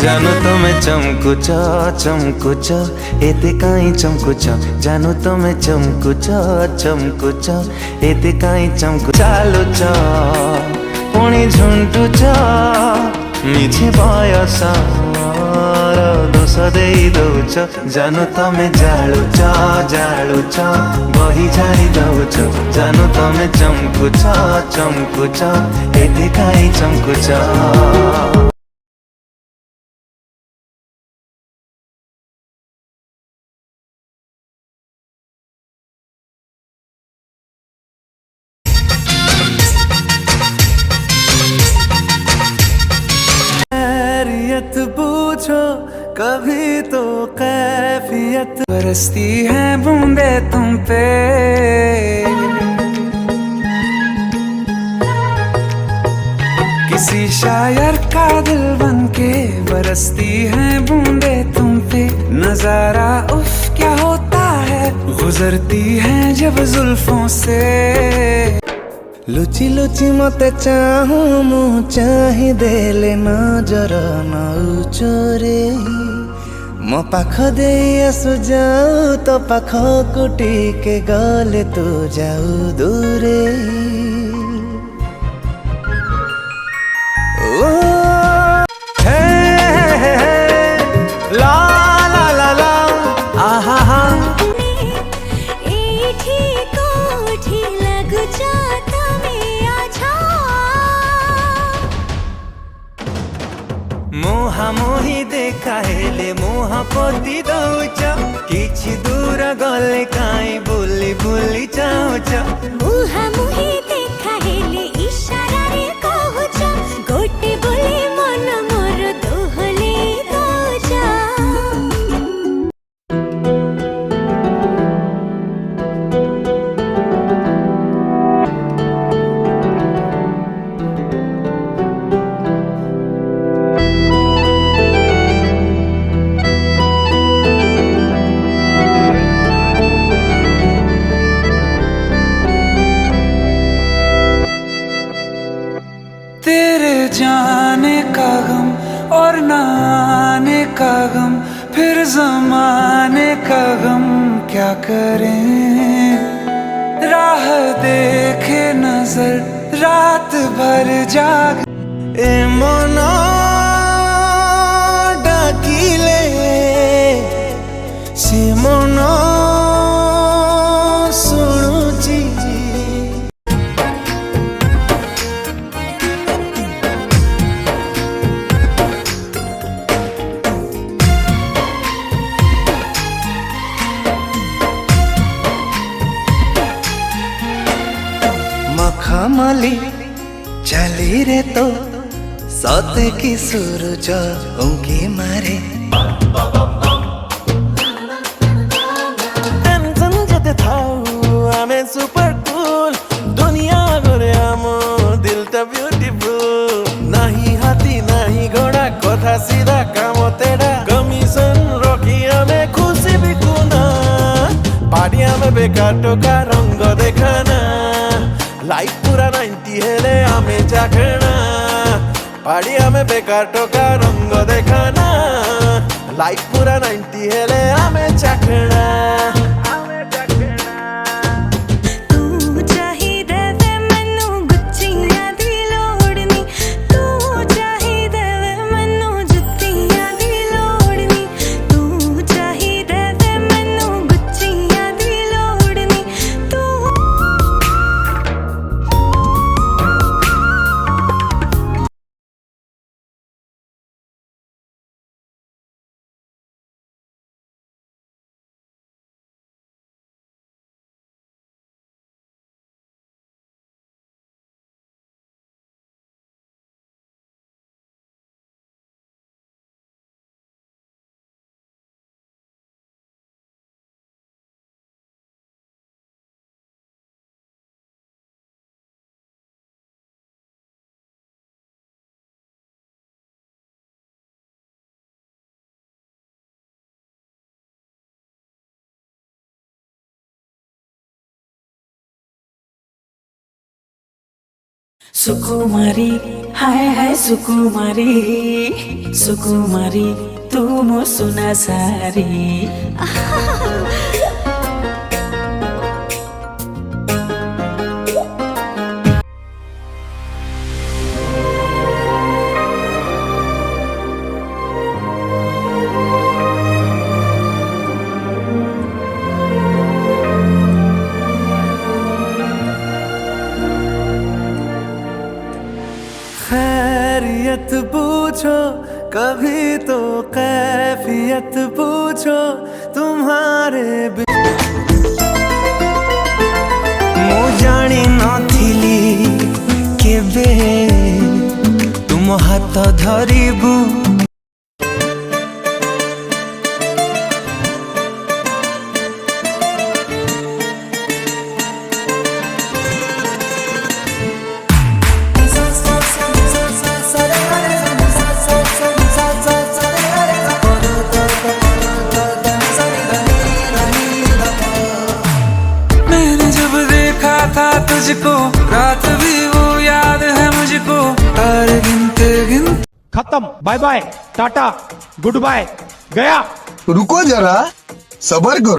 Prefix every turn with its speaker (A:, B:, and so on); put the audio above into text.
A: जानो तमे चमकुच चमकुच एते काई चमकुच जानो तमे चमकुच चमकुच एते काई चमकुच चालुच पुणी झुंटुच मिछे बयस दोष दे दौच जानो तमे जालुच जालुच बही झाड़ी दौच जानो तमे चमकुच चमकुच एते काई चमकुच। खैरियत पूछो कभी तो कैफियत बरसती है बूंदे तुम पे किसी शायर का दिल बनके बरसती है बूंदे तुम पे नजारा उफ क्या होता है गुजरती है जब जुल्फों से लुचि लुचि मते चाहू मु चाही देले नजर नौ चोरे मो पाख दे आसु जाऊ तो पाख कुटी के गले तू जाऊ दूरे ओ हे हे ला ला ला ला आहा हा मोहा मोही देखा हेले मोहा पोती दौच किछि दूर गले काई बुली बुली जाउच
B: मोहा मोही देखा हेले इशारा रे कहउच गोटे बोले मन मोर दोहले दौच
A: तेरे जाने का गम और न आने का गम फिर जमाने का गम क्या करें राह देखे नजर रात भर जाग ए मना डाकिले से मना सुनुची मखमली चली रे तो सते की सूरज उनकी मारे टेंशन जते थाऊ आमे सुपर कूल दुनिया घरे आमो दिलटा ब्यूटीफुल नहीं हाथी नहीं घोड़ा कथा सीधा काम तेरा कमीशन रखी आमे खुशी बिकुना पाड़िया में बेकार टोका रंग देखाना लाइफ पूरा 90 हेले हमें जागना पाड़िया में बेकार टोका रंग देखाना लाइफ पूरा 90 हेले हमें जागना
C: सुकुमारी हाय हाय सुकुमारी सुकुमारी तू मो सुना सारी
A: खैरियत पूछो कभी तो कैफियत पूछो तुम्हारे ମୁଁ ଜାଣି ନଥିଲି କେବେ ତୁମ ହାତ ଧରିବୁ था तुझको रात भी वो याद है मुझको तारे गिनते गिनते
D: खत्म bye bye tata goodbye गया
E: रुको जरा सबर करो